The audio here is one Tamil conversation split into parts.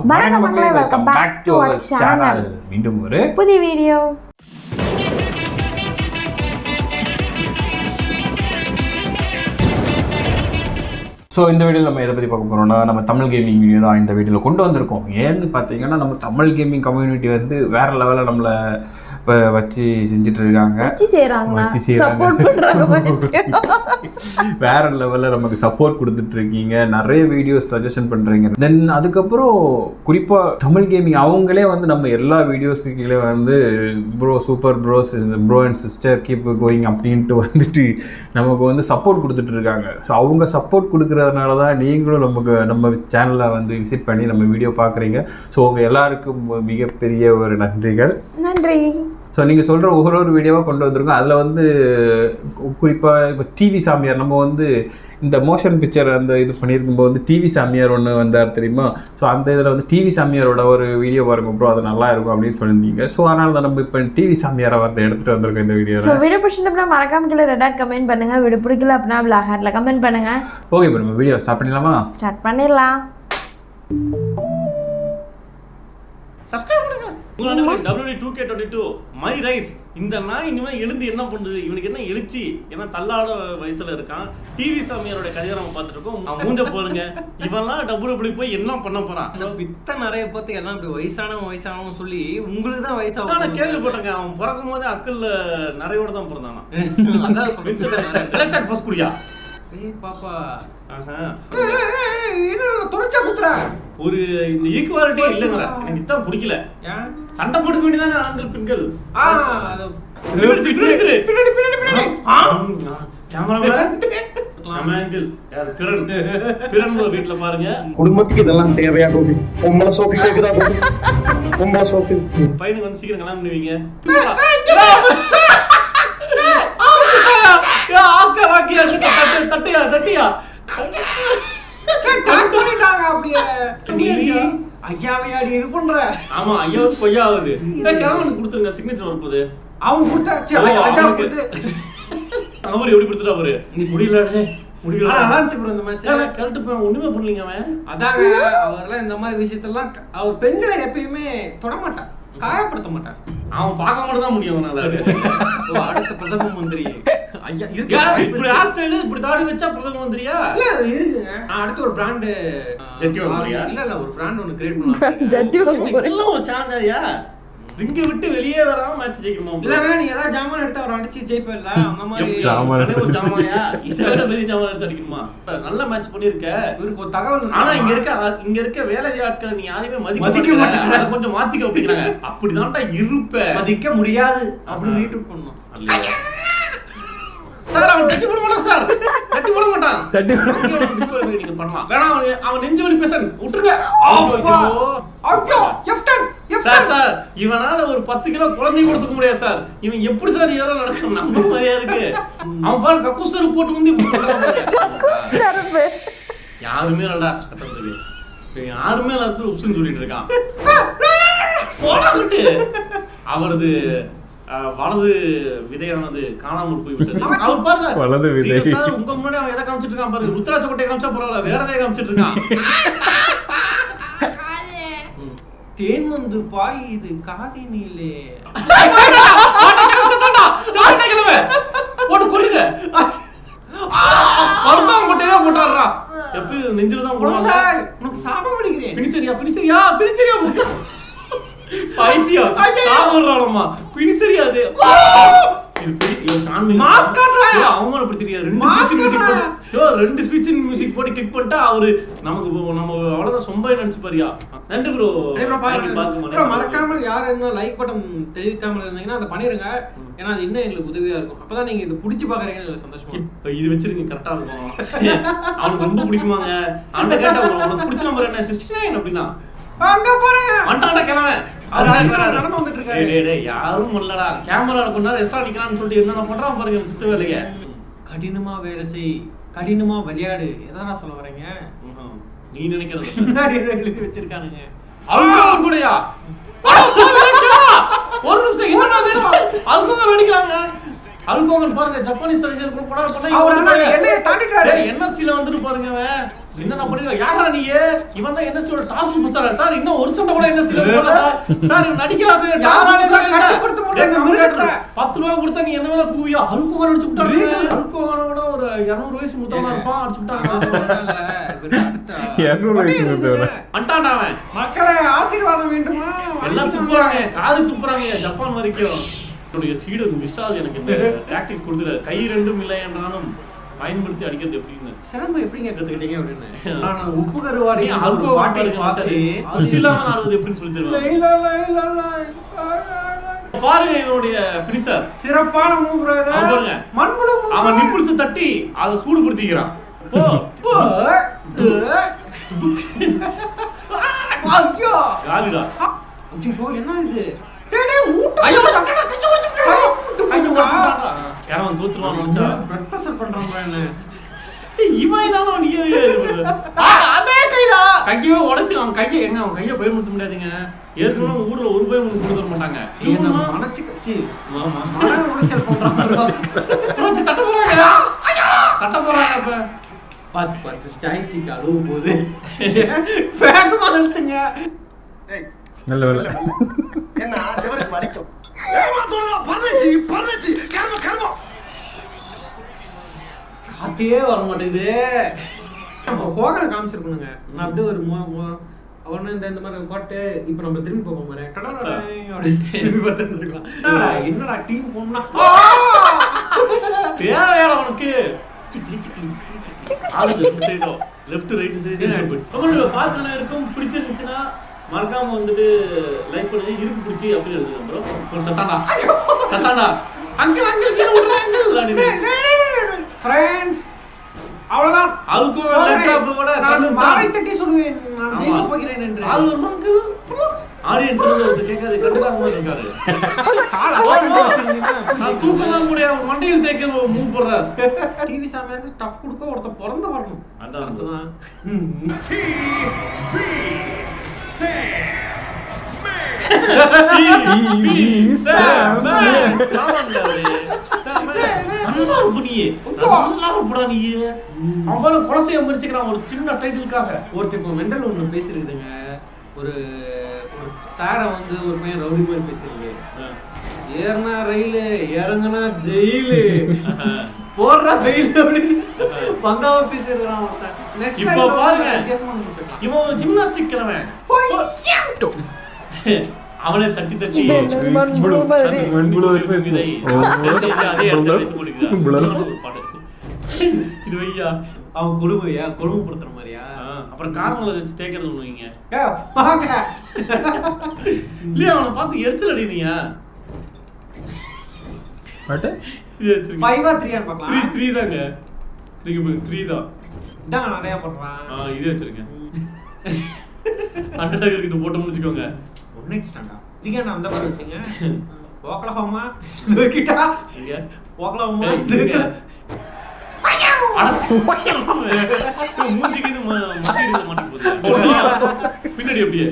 வணக்கம் மக்களே, welcome back to our channel. மீண்டும் ஒரு புதிய வீடியோ. ஸோ இந்த வீடியோவில் நம்ம எதை பற்றி பார்க்க போகிறோம்னா, நம்ம தமிழ் கேமிங் வீடியோ தான் இந்த வீடியோவில் கொண்டு வந்திருக்கோம். ஏன்னு பார்த்தீங்கன்னா, நம்ம தமிழ் கேமிங் கம்யூனிட்டி வந்து வேறு லெவலில் நம்மளை இப்போ வச்சு செஞ்சுட்டு இருக்காங்க, வேற லெவலில் நமக்கு சப்போர்ட் கொடுத்துட்டு இருக்கீங்க, நிறைய வீடியோஸ் சஜஷன் பண்ணுறீங்க. தென் அதுக்கப்புறம் குறிப்பாக தமிழ் கேமிங் அவங்களே வந்து நம்ம எல்லா வீடியோஸ்க்கு கீழே வந்து bro super pros bro and sister keep going அப்படின்ட்டு வந்துட்டு நமக்கு வந்து சப்போர்ட் கொடுத்துட்டு இருக்காங்க. ஸோ அவங்க சப்போர்ட் கொடுக்குறதுனால தான் நீங்களும் நம்ம சேனலில் வந்து விசிட் பண்ணி நம்ம வீடியோ பார்க்குறீங்க. ஸோ உங்கள் எல்லாருக்கும் மிகப்பெரிய ஒரு நன்றிகள். நன்றி. ஸோ நீங்கள் சொல்கிற ஒவ்வொரு வீடியோவாக கொண்டு வந்திருக்கோம். அதில் வந்து குறிப்பாக இப்போ டிவி சாமியார், நம்ம வந்து இந்த மோஷன் பிக்சர் அந்த இது பண்ணியிருக்கும்போது வந்து டிவி சாமியார் ஒன்று வந்தார் தெரியுமா? ஸோ அந்த இதில் வந்து டிவி சாமியாரோட ஒரு வீடியோ பாருங்க ப்ரோ, அது நல்லா இருக்கும் அப்படின்னு சொல்லியிருந்தீங்க. ஸோ அதனால தான் நம்ம இப்போ டிவி சாமியாரை வந்து எடுத்துகிட்டு வந்திருக்கோம் இந்த வீடியோ. ஸோ வீடியோ பிடிச்சிருந்தா மறக்காம கீழே ரெட் ஹார்ட் கமெண்ட் பண்ணுங்கள், வீடியோ பிடிக்கல அப்படின்னா பிளாக் ஹார்ட்டில் கமெண்ட் பண்ணுங்கள். ஓகே, இப்போ நம்ம வீடியோ ஸ்டார்ட் பண்ணிடலாமா? ஸ்டார்ட் பண்ணிடலாம். சப்ஸ்கிரைப் பண்ணுங்க. WD2K22 my rice. இந்த நாய் இனிமேல் எழுந்து என்ன பண்ணுது, இவனுக்கு என்ன எழுச்சி, ஏன்னா தள்ளாட வயசுல இருக்கான். டிவி சாமியாரோட கதையை நம்ம பார்த்துட்டு இருக்கோம். அவன் மூஞ்ச போருங்க, இவெல்லாம் டபுள் போய் என்ன பண்ண போறான். பித்த நிறைய பார்த்து எல்லாம் இப்படி வயசானவன் சொல்லி உங்களுக்கு தான் வயசாகும். நான் கேள்விப்பட்டேங்க, அவன் பிறக்கும் போதே அக்கல்ல நிறையோட தான் பிறந்தானா. அதான் குடியா பாப்பா ஒரு இந்த ஈக்குவாலிட்டி இல்லைங்கிற எனக்கு இதான் பிடிக்கல. சண்டை போட்டுக்க வேண்டியதானே ஆண்கள் பெண்கள். வீட்டுல பாருங்க, குடும்பத்துக்கு இதெல்லாம் தேவையா? பொம்பளை சோப்பு கேக்குதா? பொம்பளை சோப்பு பையனுக்கு வந்து சீக்கிரம் கல்யாணம் பண்ணுவீங்க. தட்டியா தட்டியா ஐயாவையாடி இது பண்ற. ஆமா, ஐயாவுக்கு பொய்யா ஆகுது. கிழவனுக்கு கொடுத்துருங்க, சிக்னேச்சர் வரப்போகுது. அவன் கொடுத்தா அவரு எப்படி கொடுத்துட்டா அவரு முடியல ஒண்ணுமே பண்ணலீங்க அவன். அதாங்க, அவர்லாம் இந்த மாதிரி விஷயத்தெல்லாம் அவர் பெண்களை எப்பயுமே தொடமாட்டான், காயப்படுத்த மாட்டார். அவன் பார்க்க மட்டும் தான் முடியும். அடுத்த பிரதம மந்திரி ஐயா இப்படி ஹேர் ஸ்டைல் இப்படி தாடி வச்சா பிரதம மந்திரியா? இல்ல அது இருக்குங்க. நான் அடுத்து ஒரு பிராண்ட் ஜட்டி வாங்குறியா? இல்ல ஒரு பிராண்ட் ஒன்னு கிரியேட் பண்ணுவாங்க. ஜட்டி வாங்குறியா? இதெல்லாம் ஒரு சேலஞ்சா? ரிங்க விட்டு வெளியே வராம மேட்ச் ஜெயிக்கணுமா? இல்லங்க, நீ ஏதாவது ஜாமான் எடுத்து அவர் அடிச்சு ஜெயிப்பல்ல, அந்த மாதிரி ஒரு ஜாமாயா இதோட பெரிய ஜாமான் எடுத்து அடிக்கணுமா? நல்ல மேட்ச் பண்ணிருக்க. இவருக்கு ஒரு தகவல். ஆனா இங்க இருக்க வேலை ஆட்களை நீ யாரையுமே மதிக்க மாட்டேங்கிறாங்க. கொஞ்சம் மாத்திக்க அப்படிங்கிறாங்க. அப்படிதான்டா இருப்ப, மதிக்க முடியாது அப்படின்னு ரீட்வீட் பண்ணணும். சார் அவன் தட்டி போட மாட்டான். சார் தட்டி போட மாட்டான். நீங்க பண்ணலாம். வேணாம், அவன் நெஞ்சு வலி பேசன் விட்டுருங்க. சார் இவனால ஒரு 10 கிலோ குழந்தை கொடுத்துக்க முடியாது சார். இவன் எப்படி சார் இதெல்லாம் நடக்கும்? நம்ம மாதிரியா இருக்கு. அவன் பாரு கக்கூசரு போட்டு வந்து யாருமே இல்லடா கட்டத்துக்கு, யாருமே எல்லாத்துல உசுன்னு சொல்லிட்டு இருக்கான். போடாதுட்டு அவரது வலது விதையானது காணாமல் போய்விட்டது. அவர் பாருங்க சார், உங்க முன்னாடி அவன் எதை காமிச்சிட்டு இருக்கான் பாருங்க. ருத்ராட்ச கொட்டையை காமிச்சா பரவாயில்ல, வேற எதை காமிச்சிட்டு இருக்கான். தேன் வந்து பாய் இது காதினிலே போட்டு கொள்ளுங்க. போட்டாடுறா எப்பயும் நெஞ்சில தான் போடுவாங்க. உனக்கு சாபம் அடிக்கிறேன். பினிசரியா பைத்தியம் சாவறானமா பினிசரியா? அது ரெண்டு ஸ்விட்ச் மியூசிக் போட்டு கிளிக் பண்ணிட்டா அவரு நமக்கு நம்ம அவ்வளவுதான் சொம்பை நினைச்சு பாரியா. நன்றி ப்ரோ. மறக்காமல் யார் என்ன லைக் பட்டன் தெரிவிக்காம இருந்தீங்கன்னா அதை பண்ணிருங்க. ஏன்னா அது இன்னும் எங்களுக்கு உதவியா இருக்கும். அப்பதான் நீங்க இது பிடிச்சி பாக்குறீங்கன்னு சந்தோஷமா. இது வச்சிருக்கீங்க கரெக்டா இருக்கும். அவனுக்கு ரொம்ப பிடிக்குமாங்க. அந்த கேட்டா உனக்கு பிடிச்ச நம்பர் என்ன 69 அப்படின்னா அங்க போறேன் அண்டாண்ட கிளம்ப நடந்து வந்துட்டு இருக்காரு. யாரும் இல்லடா, கேமரா கொஞ்ச நேரம் எக்ஸ்ட்ரா நிக்கலாம்னு சொல்லிட்டு என்னென்ன பண்றான் பாருங்க சித்து வேலைய. கடினமா வேலை செய், கடினமா விளையாடு. எதனா சொல்ல வரீங்க? நீ நினைக்கிறது முன்னாடி எழுதி வச்சிருக்கானுங்க. அவங்க கூடயா ஒரு நிமிஷம் என்னது அவங்க நடிக்கிறாங்க. அல்கோகன் பாருங்க, ஜப்பானீஸ் சர்ஜன் கூட பண்ணா அவர் என்ன தாண்டிட்டாரு. என்எஸ்சில வந்துட்டு பாருங்க. என்னடா பண்ணுங்க யாரா நீ இவன் தான் என்எஸ்டியோட டாப் சூப்பர் ஸ்டார் சார் இன்னும் ஒரு சண்டை கூட என்எஸ்டில போடல சார் இவன் நடிக்கிறாரு யாரால கட்டுப்படுத்த முடியல மிருகத்தை 10 ரூபாய் கொடுத்தா நீ என்ன வேலை கூவியா ஹல்கோகன் அடிச்சு விட்டாங்க ஹல்கோகனோட ஒரு 200 வயசு முத்தவனா இருப்பான் அடிச்சு விட்டாங்க அடுத்த 200 வயசு முத்தவனா அண்டாடா அவன் மக்களே ஆசீர்வாதம் வேண்டுமா எல்லாம் துப்புறாங்க காது துப்புறாங்க ஜப்பான் வரைக்கும் என்னுடைய சீடன் விஷால் எனக்கு இந்த டாக்டிக்ஸ் கொடுத்துரு கை ரெண்டும் இல்லை என்றாலும் பயன்படுத்தி அடிக்கிறது எப்படின்னு சிலம்பு எப்படிங்க கத்துக்கிட்டீங்க அப்படின்னு நான் உப்பு கருவாடி அல்கோ வாட்டை பார்த்து அது இல்லாம ஆடுவது எப்படின்னு சொல்லி தருவேன் பாருங்க இவனுடைய பினிஷர் சிறப்பான மூவ் பாருங்க மண்புழு அவன் நிப்பிள்ஸ் தட்டி அதை சூடுபடுத்திக்கிறான் ஐயோ காலிடா ஐயோ என்ன இது ஐயோ கேரவன் தோத்துருவான் நினைச்சா பிரக்பசர் பண்றாங்க என்ன இவன் தானே நீ அதே கைடா கையவே உடைச்சு அவன் கையை பயன்படுத்த முடியாதுங்க ஏற்கனவே ஊர்ல ஒரு பயம் ஒண்ணு கொடுத்துட மாட்டாங்க என்ன மனச்சு கச்சி ஆமா மன உளைச்சல் பண்றாங்க தட்ட போறாங்க அப்ப பாத்து ஜாய்ஸ்டிக் அழுவு போகுது வேகமா நிறுத்துங்க நல்ல வேலை என்ன செவருக்கு வலிக்கும் ஏமாத்தோடா பரதேசி கர்ம காத்தே வர மாட்டேங்குது நம்ம ஹோகனை காமிச்சிருக்கணுங்க நான் அப்படியே ஒரு அவனு இந்த மாதிரி போட்டு இப்ப நம்ம திரும்பி போக மாதிரி என்னடா டீம் போனா தேவையான அவனுக்கு லெஃப்ட் ரைட் சைடு உங்களுக்கு பார்க்கணும் இருக்கும் பிடிச்சிருந்துச்சுன்னா மறக்காம வந்துட்டு லைக் பண்ணுங்க இருக்கு பிடிச்சி அப்படி எழுதுங்க ப்ரோ ஒரு சத்தாண்டா அங்கிள் கீழ விடுங்க அங்கிள் ஃப்ரெண்ட்ஸ் அவ்வளவுதான் அல்கோ லேப்டாப் கூட நான் மாரை தட்டி சொல்லுவேன் நான் ஜெயிக்க போகிறேன் என்று ஆள் ஒரு அங்கிள் ஆடியன்ஸ் வந்து கேட்காது கண்டுக்காம இருக்காரு நான் தூக்கலாம் முடியாது மண்டையில் தேக்க மூவ் பண்றாரு டிவி சாமியாருக்கு டஃப் கொடுக்க ஒருத்த பிறந்த வரணும் அதான் ஒரு சின்ன டைட்டிலுக்காக ஒருத்தர் இப்போ மெண்டல் ஒன்று பேசிருக்குதுங்க ஒரு சாரை வந்து ஒரு பையன் ரவுடி மாதிரி பேசிருக்கு ஏறினா ரயிலு இறங்குனா ஜெயிலு போடுறா வெயில் அப்படின்னு பந்தாவ பேசிருக்கிறான் ஒருத்தன் இப்போ பாருங்க வித்தியாசமா முடிச்சிருக்கலாம் இவன் ஒரு ஜிம்னாஸ்டிக் கிழவன் அவனை தட்டி தட்டி இது வையா அவன் கொடுமைப்படுத்துற மாதிரியா அப்புறம் காரணங்களை வச்சு தேக்கிறது ஒண்ணு வைங்க வாங்க இல்லையா அவனை பார்த்து எரிச்சல் அடினீங்க இது 5 3 பார்க்கலாம் 3 தாங்க 3 தான் இதான் நிறைய பண்றான் இதே வச்சிருக்கேன் அண்டர்டேக்கர் கிட்ட போட்டு முடிச்சுக்கோங்க ஒன் நைட் ஸ்டாண்டா இதுக்கே நான் அந்த மாதிரி வச்சுங்க ஓக்லஹோமா இதுக்கிட்டா இங்க ஓக்லஹோமா மூஞ்சிக்கு இது மாட்டிட்டு போகுது பின்னாடி அப்படியே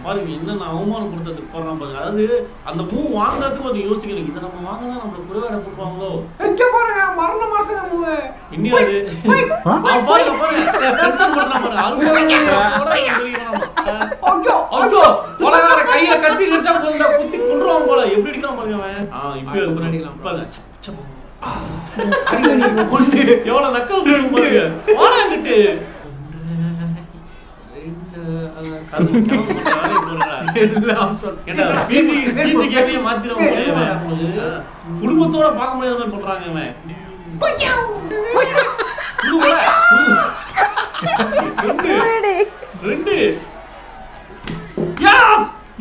பாருங்க என்ன அவமானப்படுத்துறதுக்கு போறான் பாருங்க அதாவது அந்த மூவ் வாங்குறதுக்கு கொஞ்சம் யோசிக்கணும் இதை நம்ம வாங்கினா நம்மளுக்கு குறைவாட போடுவாங்களோ எங்க பாருங்க மரண மாசங்க மூவ் இன்னும் அது பாருங்க டென்ஷன் பண்றான் பாருங்க போலகார கையில கத்தி கடிச்சா போதுடா குத்தி கொன்றுவான் போல எப்படி அடிக்கிறான் பாருங்க அவன் இப்போ அடிக்கலாம் எவ்வளவு நக்கல் பாருங்க வாடாங்கிட்டு குடும்பத்தோட பார்க்க முடியாத பண்றாங்க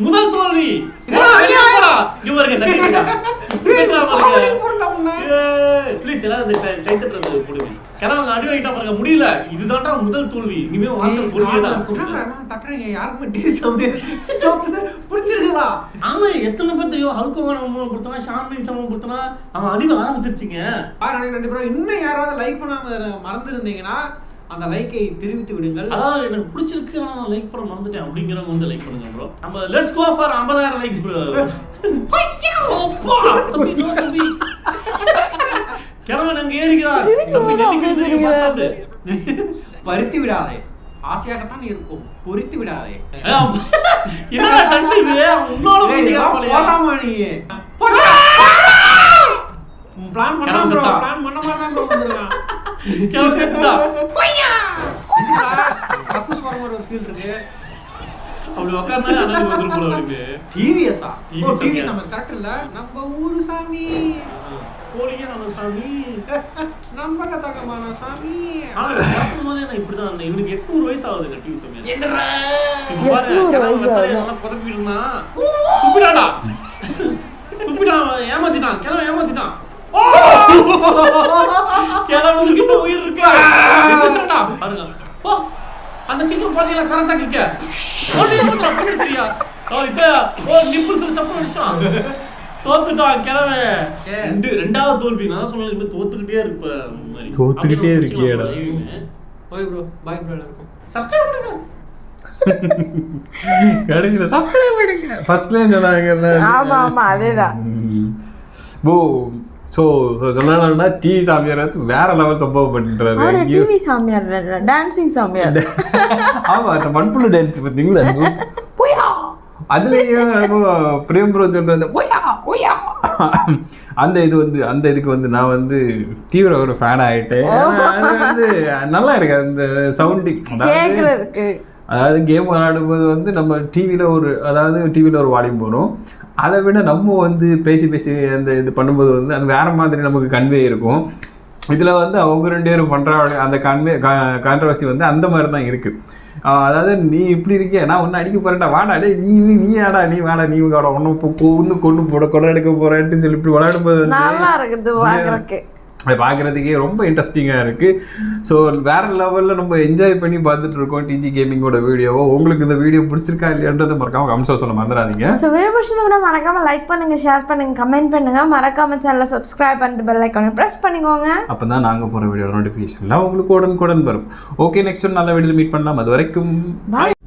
முதல் தோல்வி ப்ளீஸ் எல்லாரும் கைத்தட்டுறது போடுங்க கிணவங்க அடி வாங்கிட்டா பாருங்க முடியல இதுதான்டா முதல் தோல்வி இனிமே வாழ்க்கை தோல்வியேதான் தட்டுறீங்க யாருக்குமே பிடிச்சிருக்குதா ஆமா எத்தனை பேர்த்தையோ ஹல்கோவான சமப்படுத்தினா ஷாந்தினி சமப்படுத்தினா அவன் அதிகம் ஆரம்பிச்சிருச்சிங்க ரெண்டு பேரும் இன்னும் யாராவது லைக் பண்ணாம மறந்துருந்தீங்கன்னா அந்த லைக்கை தெரிவித்து விடுங்கள் அதாவது எனக்கு பிடிச்சிருக்கு ஆனா நான் லைக் பண்ண மறந்துட்டேன் அப்படிங்கிறவங்க வந்து லைக் பண்ணுங்க ப்ரோ நம்ம let's go for 50000 like bro தம்பி நோ தம்பி கிளம்ப நாங்க ஏறிக்கிறோம் தம்பி நெட்டிக்கு வாட்ஸ்அப் பருத்தி விடாதே, ஆசையாகத்தான் இருக்கும், பொறித்து விடாதே. என்னடா டண்டு இது? உன்னோட போட்டாமா நீ பிளான் பண்ணா ப்ரோ, பிளான் பண்ண மாட்டான் ப்ரோ. வந்துடலாம் கக்கூஸ் போற மாதிரி ஒரு ஃபீல் இருக்கு. அப்படி உட்கார்ந்தா அண்ணனுக்கு வந்துரும் போல அவருக்கு. டிவிஎஸ்ஆ? டிவி சாமி கரெக்ட் இல்ல? நம்ம ஊரு சாமி, கோழியே நம்ம சாமி, நம்ம கத்தகமான சாமி. ஆனா பார்க்கும்போது நான் இப்படிதான் இவனுக்கு 800 வயசு ஆகுதுங்க டிவி சாமி. என்னடா இப்ப பாரு கிளம்பி நல்லா குதப்பிட்டு இருந்தான். துப்பிடாடா துப்பிடான், ஏமாத்திட்டான் கிளம்ப, ஏமாத்திட்டான். கிளம்புக்கு கிட்ட உயிர் இருக்கு. பாருங்க ஓ அந்த கிக்க பாத்தீங்களா? கரெக்டா கிக்க ஓடி வந்துடா பண்ணிச்சியா? ஓ நிப்பிள்ஸ்ல சப்பல் அடிச்சான், தோத்துட்டான் கிளவே. ரெண்டாவது தோல்வி. நான் சொன்னேன் இன்னும் தோத்துக்கிட்டே இருப்ப, தோத்துக்கிட்டே இருக்கியேடா. ஓய் ப்ரோ, பை ப்ரோ. எல்லாருக்கும் சப்ஸ்கிரைப் பண்ணுங்க. கடைசியில் சப்ஸ்கிரைப் பண்ணுங்க ஃபர்ஸ்ட்லேயே சொன்னாங்க. ஆமாம் அதேதான். ஓ ஸோ சொன்னா டிவி சாமியார் வந்து வேற லெவல் சம்பவம் பண்ணிட்டுறாரு. டிவி சாமியார் டான்சிங் சாமியார். ஆமா அந்த மண்புழு டான்ஸ் பார்த்தீங்களா? அதுலேயும் பிரேம் ப்ரோ சொல்றது அந்த இது வந்து அந்த இதுக்கு வந்து நான் வந்து தீவிர ஒரு ஃபேன் ஆகிட்டேன். அது வந்து நல்லா இருக்கு அந்த சவுண்டிங். அதாவது கேம் விளையாடும்போது வந்து நம்ம டிவியில் ஒரு வால்யூம் போகிறோம். அதை விட நம்ம வந்து பேசி அந்த இது பண்ணும்போது வந்து அது வேறு மாதிரி நமக்கு கன்வே இருக்கும். இதில் வந்து அவங்க 2 பேரும் பண்ணுற அந்த கான்ட்ரவர்சி வந்து அந்த மாதிரி தான் இருக்குது. அதாவது நீ இப்படி இருக்கிய, நான் ஒன்று அடிக்க போகிறேன்டா, வாடா டே நீ ஆடா, நீ வாடா, நீ வாடா, ஒன்று கொண்டு போட கொலை எடுக்க போகிறேன்ட்டு சொல்லி இப்படி விளையாடும்போது நல்லா இருக்குது. அதை பார்க்குறதுக்கே ரொம்ப இன்ட்ரெஸ்டிங்காக இருக்குது. ஸோ வேறு லெவலில் நம்ம என்ஜாய் பண்ணி பார்த்துட்டு இருக்கோம் டிஜி கேமிங்கோட வீடியோவோ. உங்களுக்கு இந்த வீடியோ பிடிச்சிருக்கா இல்லையன்றதை மறக்காமல் கமெண்ட்ஸில் சொல்ல மறந்துடாதீங்க. ஸோ வீடியோ பிடிச்சதை மறக்காமல் லைக் பண்ணுங்கள், ஷேர் பண்ணுங்கள், கமெண்ட் பண்ணுங்கள். மறக்காமல் சேனலை சப்ஸ்கிரைப் பண்ணிட்டு பெல் ஐக்கானை ப்ரெஸ் பண்ணிக்கோங்க. அப்போ தான் நாங்கள் போகிற வீடியோ நோட்டிஃபிகேஷன்லாம் உங்களுக்கு உடனுக்குடன் வரும். ஓகே, நெக்ஸ்ட் ஒரு நல்ல வீடியோவில் மீட் பண்ணலாம். அது வரைக்கும் பாய்.